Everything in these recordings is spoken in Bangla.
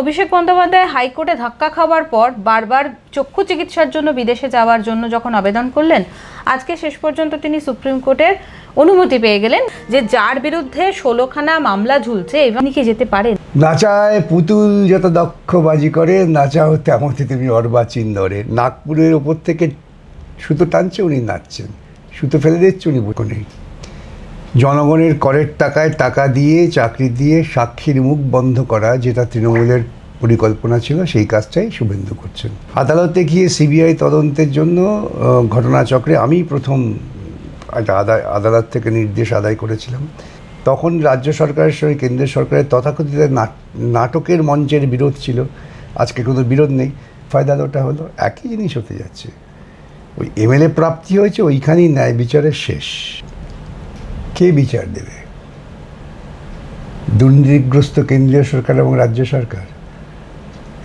অভিষেক বন্দ্যোপাধ্যায় হাইকোর্টে ধাক্কা খাওয়ার পর বারবার চক্ষু চিকিৎসার জন্য বিদেশে যাওয়ার জন্য যখন আবেদন করলেন, আজকে শেষ পর্যন্ত তিনি সুপ্রিম কোর্টের অনুমতি পেয়ে গেলেন যে যার বিরুদ্ধে 16খানা মামলা ঝুলছে এবং কি যেতে পারেন। নাচায় পুতুল যত দক্ষবাজি করে, নাচাও তেমনই তুমি অর্বাচীন ধরে। নাগপুরের ওপর থেকে সুতো টানছে, উনি নাচছেন, সুতো ফেলে দিচ্ছে, উনি নেই। জনগণের করের টাকায় টাকা দিয়ে চাকরি দিয়ে সাক্ষীর মুখ বন্ধ করা, যেটা তৃণমূলের পরিকল্পনা ছিল, সেই কাজটাই শুভেন্দু করছেন। আদালতে গিয়ে সিবিআই তদন্তের জন্য ঘটনাচক্রে আমি প্রথম একটা আদালত থেকে নির্দেশ আদায় করেছিলাম। তখন রাজ্য সরকারের সঙ্গে কেন্দ্রের সরকারের তথাকথিত নাটকের মঞ্চের বিরোধ ছিল। আজকে কোনো বিরোধ নেই, ফায়দা ওটা হলো, একই জিনিস হতে যাচ্ছে। ওই এমএলএ প্রাপ্তি হয়েছে, ওইখানেই ন্যায় বিচারের শেষ। কে বিচার দেবে? দুর্নীতিগ্রস্ত কেন্দ্রীয় সরকার এবং রাজ্য সরকার।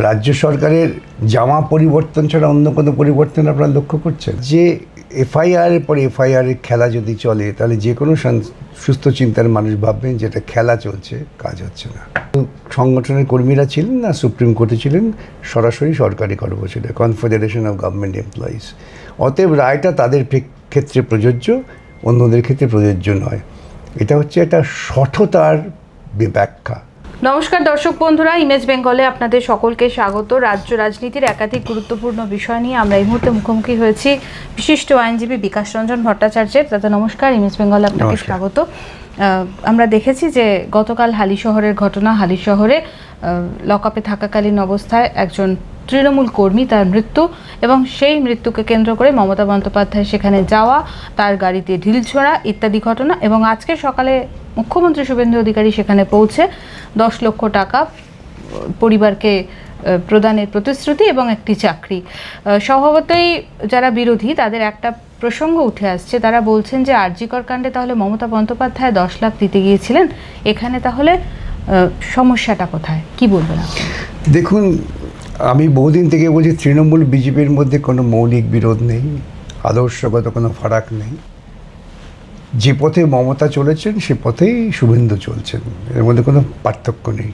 রাজ্য সরকারের জামা পরিবর্তন ছাড়া অন্য কোনো পরিবর্তন আপনারা লক্ষ্য করছেন? যে এফআইআরের পর এফআইআরের খেলা যদি চলে, তাহলে যে কোনো সুস্থ চিন্তার মানুষ ভাববেন যেটা খেলা চলছে, কাজ হচ্ছে না। সংগঠনের কর্মীরা ছিলেন না, সুপ্রিম কোর্টে ছিলেন সরাসরি সরকারি কর্মচারী, কনফেডারেশন অফ গভর্নমেন্ট এমপ্লয়িজ। অতএব রায়টা তাদের ক্ষেত্রে প্রযোজ্য, অন্যদের ক্ষেত্রে প্রযোজ্য নয়। এটা হচ্ছে একটা সঠতার ব্যাখ্যা। নমস্কার দর্শক বন্ধুরা, ইমেজ বেঙ্গলে আপনাদের সকলকে স্বাগত। রাজ্য রাজনীতির একাধিক গুরুত্বপূর্ণ বিষয় নিয়ে আমরা এই মুহূর্তে মুখোমুখি হয়েছি বিশিষ্ট আইনজীবী বিকাশ রঞ্জন ভট্টাচার্যের। দাদা নমস্কার, ইমেজ বেঙ্গলে আপনাকে স্বাগত। আমরা দেখেছি যে গতকাল হালিশহরের ঘটনা, হালিশহরে লকআপে থাকাকালীন অবস্থায় একজন তৃণমূল কর্মী, তার মৃত্যু, এবং সেই মৃত্যুকে কেন্দ্র করে মমতা বন্দ্যোপাধ্যায় সেখানে যাওয়া, তার গাড়িতে ঢিল ছোড়া ইত্যাদি ঘটনা, এবং আজকে সকালে মুখ্যমন্ত্রী শুভেন্দু অধিকারী সেখানে পৌঁছে 10 লক্ষ টাকা পরিবারকে প্রদানের প্রতিশ্রুতি এবং একটি চাকরি। স্বভাবতই যারা বিরোধী তাদের একটা প্রসঙ্গ উঠে আসছে, তারা বলছেন যে আরজিকর কাণ্ডে তাহলে মমতা বন্দ্যোপাধ্যায় 10 লাখ দিতে গিয়েছিলেন, এখানে তাহলে সমস্যাটা কোথায়, কি বলবেন আপনি? দেখুন, আমি বহুদিন থেকে বলছি তৃণমূল বিজেপির মধ্যে কোনো মৌলিক বিরোধ নেই, আদর্শগত কোনো ফারাক নেই। যে পথে মমতা চলেছেন সে পথেই শুভেন্দু চলছেন, এর মধ্যে কোনো পার্থক্য নেই।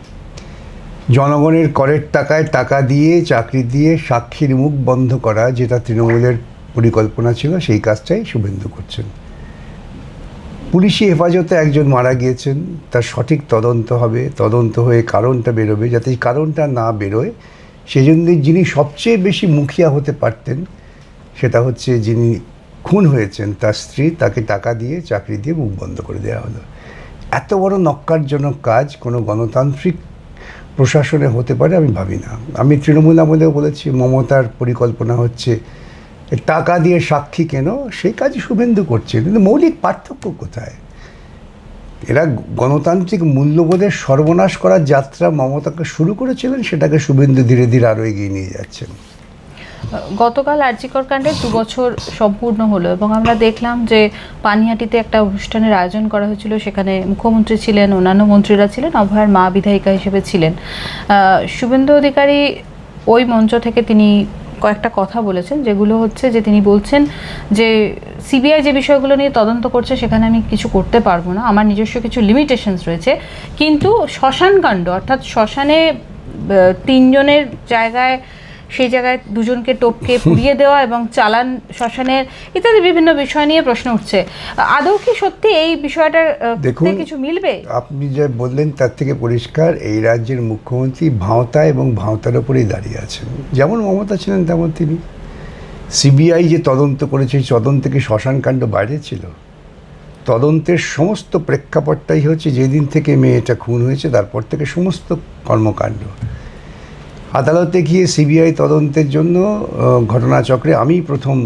জনগণের করের টাকায় টাকা দিয়ে চাকরি দিয়ে সাক্ষীর মুখ বন্ধ করা, যেটা তৃণমূলের পরিকল্পনা ছিল, সেই কাজটাই শুভেন্দু করছেন। পুলিশি হেফাজতে একজন মারা গিয়েছেন, তার সঠিক তদন্ত হবে, তদন্ত হয়ে কারণটা বেরোবে। যাতে এই কারণটা না বেরোয়, সেজন্য যিনি সবচেয়ে বেশি মুখিয়া হতে পারতেন সেটা হচ্ছে যিনি খুন হয়েছেন, তার স্ত্রী। তাকে টাকা দিয়ে চাকরি দিয়ে মুখ বন্ধ করে দেওয়া হলো। এত বড় নক্কারজনক কাজ কোনো গণতান্ত্রিক প্রশাসনে হতে পারে আমি ভাবি না। আমি তৃণমূল আমলেও বলেছি, মমতার পরিকল্পনা হচ্ছে টাকা দিয়ে সাক্ষী কেন, সেই কাজই শুভেন্দু করছে। কিন্তু মৌলিক পার্থক্য কোথায়? এরা গণতান্ত্রিক মূল্যবোধের সর্বনাশ করার যাত্রা মমতাকে শুরু করেছিলেন, সেটাকে শুভেন্দু ধীরে ধীরে আরও এগিয়ে নিয়ে যাচ্ছেন। গতকাল আরজিকর কাণ্ডে 2 বছর সম্পূর্ণ হলো এবং আমরা দেখলাম যে পানিহাটিতে একটা অনুষ্ঠানের আয়োজন করা হয়েছিল, সেখানে মুখ্যমন্ত্রী ছিলেন, অন্যান্য মন্ত্রীরা ছিলেন, অভয়ার মা বিধায়িকা হিসেবে ছিলেন। শুভেন্দু অধিকারী ওই মঞ্চ থেকে তিনি কয়েকটা কথা বলেছেন, যেগুলো হচ্ছে যে তিনি বলছেন যে সিবিআই যে বিষয়গুলো নিয়ে তদন্ত করছে সেখানে আমি কিছু করতে পারবো না, আমার নিজস্ব কিছু লিমিটেশনস রয়েছে। কিন্তু শ্মশানকাণ্ড, অর্থাৎ শ্মশানে 3 জনের জায়গায়, সেই জায়গায় 2 জনকে টপকে পুড়িয়ে দেওয়া এবং চালান শ্মশানের ইত্যাদি বিভিন্ন বিষয় নিয়ে প্রশ্ন উঠছে। আদৌ কি সত্যি এই বিষয়টার কিছু মিলবে? আপনি যা বললেন তার থেকে পরিষ্কার এই রাজ্যের মুখ্যমন্ত্রী ভাঁওতা এবং ভাঁওতার ওপরেই দাঁড়িয়ে আছেন। যেমন মমতা ছিলেন তেমন তিনি। সিবিআই যে তদন্ত করেছে, তদন্ত থেকে শ্মশানকাণ্ড বাইরে ছিল। তদন্তের সমস্ত প্রেক্ষাপটটাই হচ্ছে যেদিন থেকে মেয়েটা খুন হয়েছে তারপর থেকে সমস্ত কর্মকাণ্ড। আদালতে গিয়ে সিবিআই তদন্তের জন্য ঘটনাচক্রে আমি প্রথম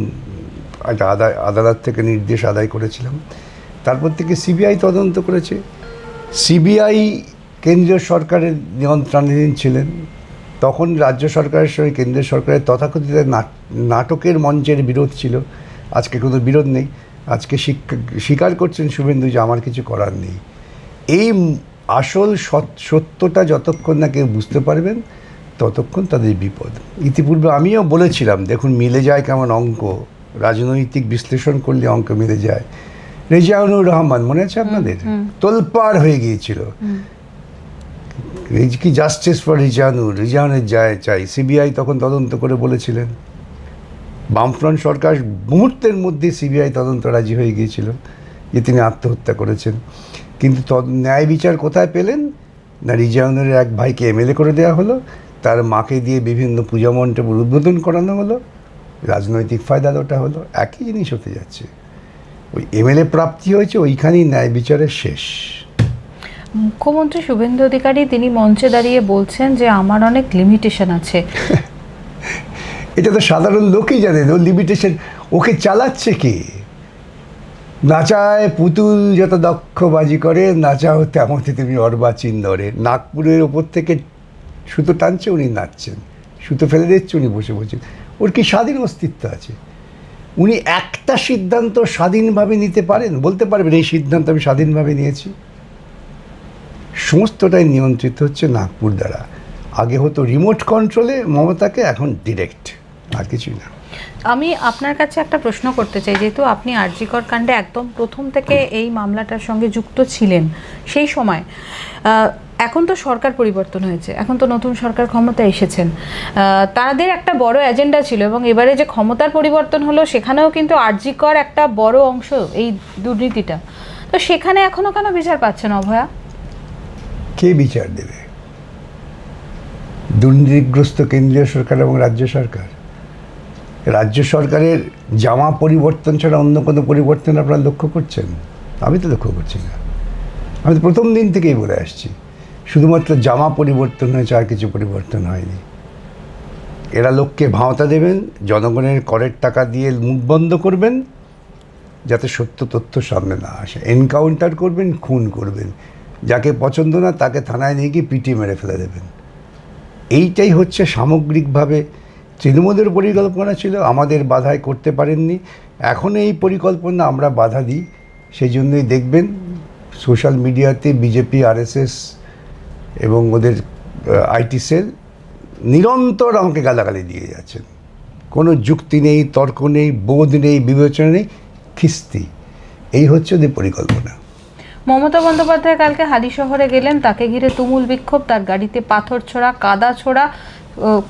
একটা আদালত থেকে নির্দেশ আদায় করেছিলাম। তারপর থেকে সিবিআই তদন্ত করেছে। সিবিআই কেন্দ্রীয় সরকারের নিয়ন্ত্রণাধীন ছিলেন। তখন রাজ্য সরকারের সঙ্গে কেন্দ্রীয় সরকারের তথাকথিত নাটকের মঞ্চের বিরোধ ছিল। আজকে কোনো বিরোধ নেই। আজকে স্বীকার করছেন শুভেন্দু যে আমার কিছু করার নেই। এই আসল সত্যটা যতক্ষণ না কেউ বুঝতে পারবেন ততক্ষণ তাদের বিপদ। ইতিপূর্বে আমিও বলেছিলাম, দেখুন মিলে যায় কেমন অঙ্ক, রাজনৈতিক বিশ্লেষণ করলে অঙ্ক মিলে যায়। রেজাউনুর রহমান মনে আছে আপনাদের? তোলপাড় হয়ে গিয়েছিল। এই যে কি জাস্টিস ফর রিজানুর যায় চাই, সিবিআই তখন তদন্ত করে বলেছিলেন। বামফ্রন্ট সরকার মুহূর্তের মধ্যে সিবিআই তদন্ত রাজি হয়ে গিয়েছিল যে তিনি আত্মহত্যা করেছেন। কিন্তু ন্যায় বিচার কোথায় পেলেন? না, রিজানুরের এক ভাইকে এমএলএ করে দেওয়া হলো, তার মাকে দিয়ে বিভিন্ন পূজা মণ্ডপের উদ্বোধন করানো হলো, রাজনৈতিক ফায়দা ওটা হলো। একই জিনিস হতে যাচ্ছে। ওই এমএলএ প্রাপ্তি হয়েছে, ওইখানেই ন্যায় বিচারের শেষ। মুখ্যমন্ত্রী শুভেন্দু অধিকারী তিনি মঞ্চে দাঁড়িয়ে বলছেন যে আমার অনেক লিমিটেশন আছে। এটা তো সাধারণ লোকই জানেন ও লিমিটেশন। ওকে চালাচ্ছে কে? নাচায় পুতুল যত দক্ষবাজি করে, নাচাও তেমনই তুমি অর্বাচীন ধরে। নাগপুরের ওপর থেকে সুতো টানছে, উনি নাচছেন। সুতো ফেলে দিচ্ছে, উনি বসে বসে। ওর কি স্বাধীন অস্তিত্ব আছে? উনি একটা সিদ্ধান্ত স্বাধীনভাবে নিতে পারেন? বলতে পারবেন এই সিদ্ধান্ত আমি স্বাধীনভাবে নিয়েছি? সমস্তটাই নিয়ন্ত্রিত হচ্ছে নাগপুর দ্বারা। আগে হতো রিমোট কন্ট্রোলে মমতাকে, এখন ডিরেক্ট, আর কিছুই না। আমি আপনার কাছে একটা প্রশ্ন করতে চাই, যেহেতু আপনি আর.জি. কর কাণ্ডে একদম প্রথম থেকে এই মামলাটার সঙ্গে যুক্ত ছিলেন সেই সময়, এখন তো সরকার পরিবর্তন হয়েছে, এখন তো নতুন সরকার ক্ষমতায় এসেছেন, তাদের একটা বড় এজেন্ডা ছিল এবং এবারে যে ক্ষমতার পরিবর্তন হলো সেখানেও কিন্তু আর.জি. কর একটা বড় অংশ, এই দুর্নীতিটা। তো সেখানে এখনো কেন বিচার পাচ্ছে না অভয়া? কে বিচার দেবে? দুর্নীতিগ্রস্ত কেন্দ্রীয় সরকার এবং রাজ্য সরকার। রাজ্য সরকারের জামা পরিবর্তন ছাড়া অন্য কোনো পরিবর্তন আপনারা লক্ষ্য করছেন? আমি তো লক্ষ্য করছি না। আমি তো প্রথম দিন থেকেই বলে আসছি, শুধুমাত্র জামা পরিবর্তন হয়েছে, আর কিছু পরিবর্তন হয়নি। এরা লোককে ভাঁওতা দেবেন, জনগণের করের টাকা দিয়ে মুখ বন্ধ করবেন যাতে সত্য তথ্য সামনে না আসে। এনকাউন্টার করবেন, খুন করবেন, যাকে পছন্দ না তাকে থানায় নিয়ে গিয়ে পিটিয়ে মেরে ফেলে দেবেন। এইটাই হচ্ছে সামগ্রিকভাবে তৃণমূলের পরিকল্পনা ছিল, আমাদের বাধায় করতে পারেননি। এখন এই পরিকল্পনা আমরা বাধা দিই, সেই জন্যই দেখবেন সোশ্যাল মিডিয়াতে বিজেপি, আরএসএস এবং ওদের আইটি সেল নিরন্তর আমাকে গালাগালি দিয়ে যাচ্ছেন। কোনো যুক্তি নেই, তর্ক নেই, বোধ নেই, বিবেচনা নেই, খিস্তি। এই হচ্ছে ওদের পরিকল্পনা। মমতা বন্দ্যোপাধ্যায় কালকে হালিশহরে গেলেন, তাকে ঘিরে তুমুল বিক্ষোভ, তার গাড়িতে পাথর ছোড়া, কাদা ছোড়া।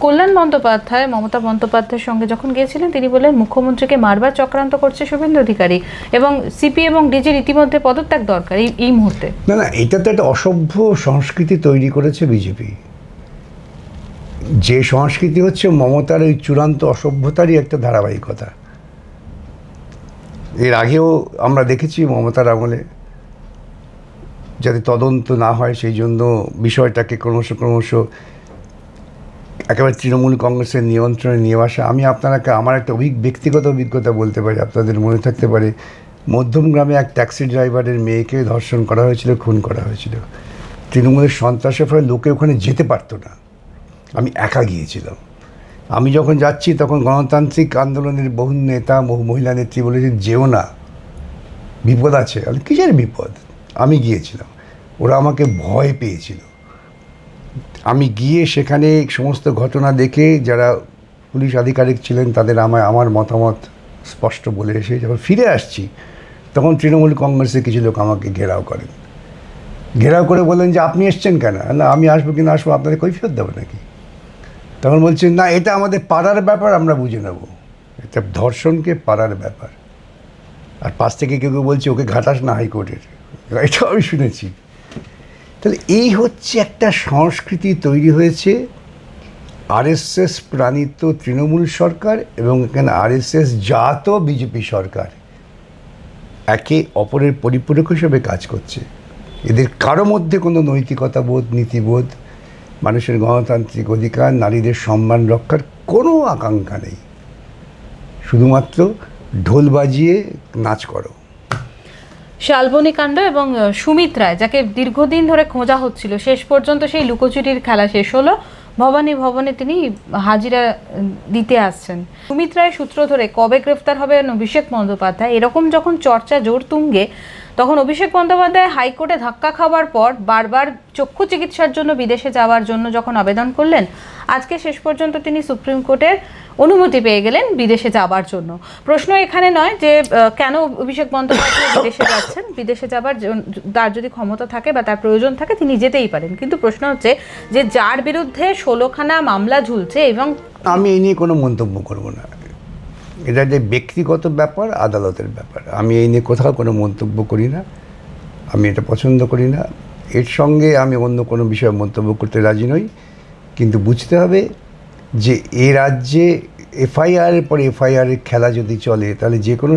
কল্যাণ বন্দ্যোপাধ্যায় মমতা বন্দ্যোপাধ্যায়ের সঙ্গে যখন গিয়েছিলেন তিনি বললেন মুখ্যমন্ত্রীকে মারবার চক্রান্ত করছে শুভেন্দু অধিকারী এবং সিপি এবং ডিজির ইতিমধ্যে পদত্যাগ দরকার এই মুহূর্তে। না, এটা তো একটা অসভ্য সংস্কৃতি তৈরি করেছে বিজেপি। যে সংস্কৃতি হচ্ছে মমতার ওই চূড়ান্ত অসভ্যতারই একটা ধারাবাহিকতা। এর আগেও আমরা দেখেছি মমতার আমলে, যাতে তদন্ত না হয় সেই জন্য বিষয়টাকে ক্রমশ একেবারে তৃণমূল কংগ্রেসের নিয়ন্ত্রণে নিয়ে আসা। আমি আপনাকে আমার একটা ব্যক্তিগত অভিজ্ঞতা বলতে পারি, আপনাদের মনে থাকতে পারে। মধ্যমগ্রামে এক ট্যাক্সি ড্রাইভারের মেয়েকে ধর্ষণ করা হয়েছিল, খুন করা হয়েছিল। তৃণমূলের সন্ত্রাসের ফলে লোকে ওখানে যেতে পারতো না। আমি একা গিয়েছিলাম। আমি যখন যাচ্ছি তখন গণতান্ত্রিক আন্দোলনের বহু নেতা, মহিলা নেত্রী বলেছেন যেও না, বিপদ আছে। আমি কিসের বিপদ? আমি গিয়েছিলাম, ওরা আমাকে ভয় পেয়েছিল। আমি গিয়ে সেখানে সমস্ত ঘটনা দেখে যারা পুলিশ আধিকারিক ছিলেন তাদের আমার মতামত স্পষ্ট বলে এসে যখন ফিরে আসছি তখন তৃণমূল কংগ্রেসের কিছু লোক আমাকে ঘেরাও করেন। ঘেরাও করে বললেন যে আপনি এসছেন কেন? না, আমি আসবো কিনা আসবো, আপনাদের কৈফিয়ত দেবো নাকি? তখন বলছেন না, এটা আমাদের পাড়ার ব্যাপার, আমরা বুঝে নেব। এটা ধর্ষণকে পাড়ার ব্যাপার। আর পাশ থেকে কেউ বলছে ওকে ঘাটাস না হাইকোর্টের, এটাও আমি শুনেছি। তাহলে এই হচ্ছে একটা সংস্কৃতি তৈরি হয়েছে। আরএসএস প্রাণিত তৃণমূল সরকার এবং এখানে আরএসএস জাত বিজেপি সরকার একে অপরের পরিপূরক হিসেবে কাজ করছে। এদের কারো মধ্যে কোনো নৈতিকতা বোধ, নীতিবোধ, মানুষের গণতান্ত্রিক অধিকার, নারীদের সম্মান রক্ষার কোনো আকাঙ্ক্ষা নেই। শুধুমাত্র ঢোল বাজিয়ে নাচ করো। শালবনী কাণ্ড এবং সুমিত রায়, যাকে দীর্ঘদিন ধরে খোঁজা হচ্ছিল, শেষ পর্যন্ত সেই লুকোচুরির খেলা শেষ হলো। ভবানী তিনি হাজিরা দিতে আসছেন। সুমিত রায় সূত্র ধরে কবে গ্রেফতার হবেন অভিষেক বন্দ্যোপাধ্যায়, এরকম যখন চর্চা জোর তুঙ্গে, তখন অভিষেক বন্দ্যোপাধ্যায় হাইকোর্টে ধাক্কা খাওয়ার পর বারবার চক্ষু চিকিৎসার জন্য বিদেশে যাওয়ার জন্য যখন আবেদন করলেন, আজকে শেষ পর্যন্ত তিনি সুপ্রিম কোর্টের অনুমতি পেয়ে গেলেন বিদেশে যাবার জন্য। প্রশ্ন এখানে নয় যে কেন অভিষেক বন্দ্যোপাধ্যায় বিদেশে যাচ্ছেন, বিদেশে যাবার তার যদি ক্ষমতা থাকে বা তার প্রয়োজন থাকে তিনি যেতেই পারেন, কিন্তু প্রশ্ন হচ্ছে যে যার বিরুদ্ধে 16খানা মামলা ঝুলছে এবং আমি এই নিয়ে কোনো মন্তব্য করব না। এটা যে ব্যক্তিগত ব্যাপার, আদালতের ব্যাপার। আমি এই নিয়ে কোথাও কোনো মন্তব্য করি না, আমি এটা পছন্দ করি না। এর সঙ্গে আমি অন্য কোনো বিষয়ে মন্তব্য করতে রাজি নই। কিন্তু বুঝতে হবে যে এ রাজ্যে এফআইআরের পর এফআইআরের খেলা যদি চলে তাহলে যে কোনো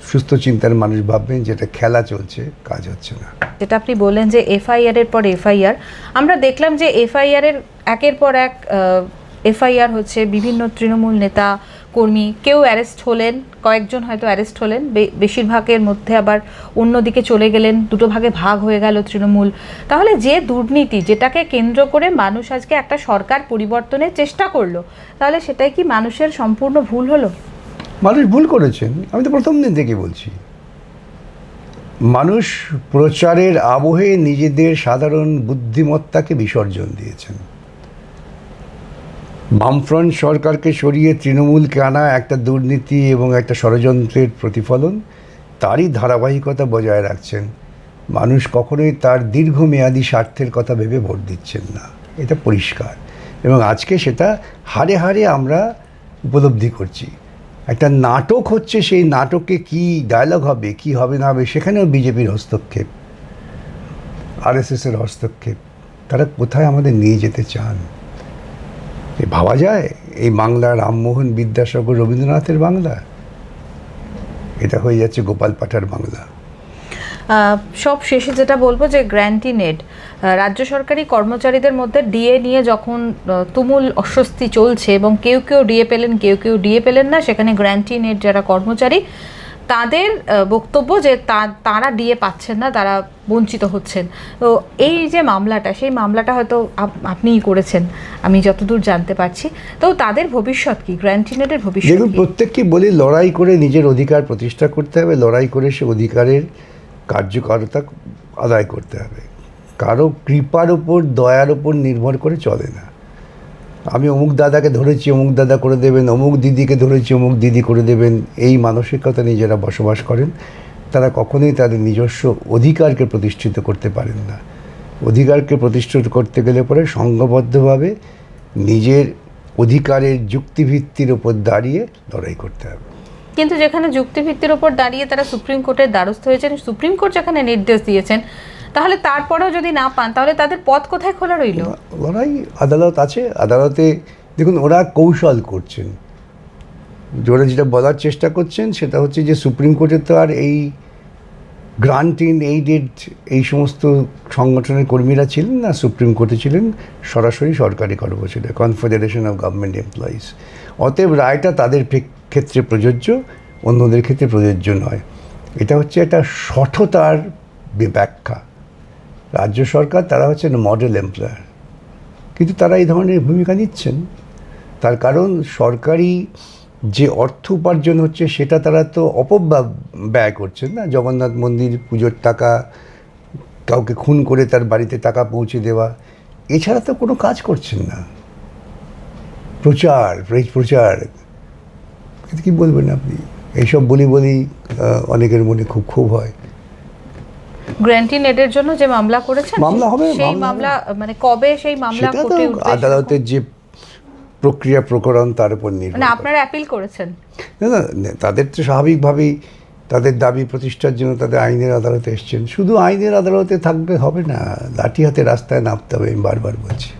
সুস্থ চিন্তার মানুষ ভাববেন যেটা খেলা চলছে, কাজ হচ্ছে না। যেটা আপনি বললেন যে এফআইআর এর পর এফআইআর, আমরা দেখলাম যে এফআইআর এর একের পর এক এফআইআর হচ্ছে, বিভিন্ন তৃণমূল নেতা কর্মী কেউ অ্যারেস্ট হলেন, কয়েকজন হয়তো অ্যারেস্ট হলেন, বেশিরভাগের মধ্যে আবার অন্যদিকে চলে গেলেন, দুটো ভাগে ভাগ হয়ে গেল তৃণমূল। তাহলে যে দুর্নীতি, যেটাকে কেন্দ্র করে মানুষ আজকে একটা সরকার পরিবর্তনের চেষ্টা করলো, তাহলে সেটাই কি মানুষের সম্পূর্ণ ভুল হলো? মানুষ ভুল করেছেন, আমি তো প্রথম দিন থেকে বলছি। মানুষ প্রচারের আবহে নিজেদের সাধারণ বুদ্ধিমত্তাকে বিসর্জন দিয়েছেন। বামফ্রন্ট সরকারকে সরিয়ে তৃণমূলকে আনা একটা দুর্নীতি এবং একটা ষড়যন্ত্রের প্রতিফলন, তারই ধারাবাহিকতা বজায় রাখছেন। মানুষ কখনোই তার দীর্ঘমেয়াদী স্বার্থের কথা ভেবে ভোট দিচ্ছেন না, এটা পরিষ্কার। এবং আজকে সেটা হারে হারে আমরা উপলব্ধি করছি। একটা নাটক হচ্ছে, সেই নাটকে কি ডায়লগ হবে, কি হবে না হবে, সেখানেও বিজেপির হস্তক্ষেপ, আরএসএসের হস্তক্ষেপ। তারা কোথায় আমাদের নিয়ে যেতে চান ভাবা যায়? এই বাংলা রামমোহন বিদ্যাসাগর রবীন্দ্রনাথের বাংলা, এটা হয়ে যাচ্ছে গোপাল পাঠার বাংলা। সব শেষে যেটা বলবো যে গ্র্যান্টি নেট, রাজ্য সরকারি কর্মচারীদের মধ্যে ডিএ নিয়ে যখন তুমুল অস্বস্তি চলছে এবং কেউ কেউ ডিএ পেলেন, কেউ কেউ ডিএ পেলেন না, সেখানে গ্র্যান্টি নেট যারা কর্মচারী তাদের বক্তব্য যে তারা ডিএ পাচ্ছেন না, তারা বঞ্চিত হচ্ছেন। তো এই যে মামলাটা, সেই মামলাটা হয়তো আপনিই করেছেন আমি যতদূর জানতে পারছি। তো তাদের ভবিষ্যৎ কি, গ্র্যান্টি নেটের ভবিষ্যৎ? দেখুন, প্রত্যেককে বলি লড়াই করে নিজের অধিকার প্রতিষ্ঠা করতে হবে, লড়াই করে সে অধিকারের কার্যকারিতা আদায় করতে হবে। কারো কৃপার ওপর, দয়ার ওপর নির্ভর করে চলে না। আমি অমুক দাদাকে ধরেছি, অমুক দাদা করে দেবেন, অমুক দিদিকে ধরেছি, অমুক দিদি করে দেবেন, এই মানসিকতা নিয়ে যারা বসবাস করেন তারা কখনোই তাদের নিজস্ব অধিকারকে প্রতিষ্ঠিত করতে পারেন না। অধিকারকে প্রতিষ্ঠিত করতে গেলে পরে সংঘবদ্ধভাবে নিজের অধিকারের যুক্তিভিত্তির ওপর দাঁড়িয়ে লড়াই করতে হবে। কিন্তু যেখানে যুক্তিভিত্তির ওপর দাঁড়িয়ে তারা সুপ্রিম কোর্টের দ্বারস্থ হয়েছেন, সুপ্রিম কোর্ট যেখানে নির্দেশ দিয়েছেন, তাহলে তারপরেও যদি না পান তাহলে তাদের পথ কোথায় খোলা রইল? লড়াই, আদালত আছে, আদালতে দেখুন ওরা কৌশল করছেন। ওরা যেটা বলার চেষ্টা করছেন সেটা হচ্ছে যে সুপ্রিম কোর্টে তো আর এই গ্রান্ট ইন এইডেড এই সমস্ত সংগঠনের কর্মীরা ছিলেন না, সুপ্রিম কোর্টে ছিলেন সরাসরি সরকারি কর্মচারী, কনফেডারেশন অফ গভর্নমেন্ট এমপ্লয়িজ। অতএব রায়টা তাদের ক্ষেত্রে প্রযোজ্য, অন্যদের ক্ষেত্রে প্রযোজ্য নয়। এটা হচ্ছে একটা সঠতার ব্যাখ্যা। রাজ্য সরকার তারা হচ্ছেন মডেল এমপ্লয়ার, কিন্তু তারা এই ধরনের ভূমিকা নিচ্ছেন। তার কারণ সরকারি যে অর্থ উপার্জন হচ্ছে সেটা তারা তো ব্যয় করছেন না। জগন্নাথ মন্দির পুজোর টাকা, কাউকে খুন করে তার বাড়িতে টাকা পৌঁছে দেওয়া, এছাড়া তো কোনো কাজ করছেন না। প্রচার কি বলবেন আপনি? এইসব বলি অনেকের মনে খুব ক্ষোভ হয়। গ্র্যান্টি নেটের জন্য যে মামলা করেছেন, মামলা হবে, সেই মামলা মানে কবে সেই মামলা কোর্টে উঠবে? আদালতের যে প্রক্রিয়া প্রকরণ তার উপর নির্ভর। মানে আপনারা অ্যাপিল করেছেন? না, তাদের তো স্বাভাবিকভাবেই তাদের দাবি প্রতিষ্ঠার জন্য তাদের আইনের আদালতে এসছেন। শুধু আইনের আদালতে থাকবে হবে না, লাঠি হাতে রাস্তায় নামতে হবে, আমি বারবার বলছি।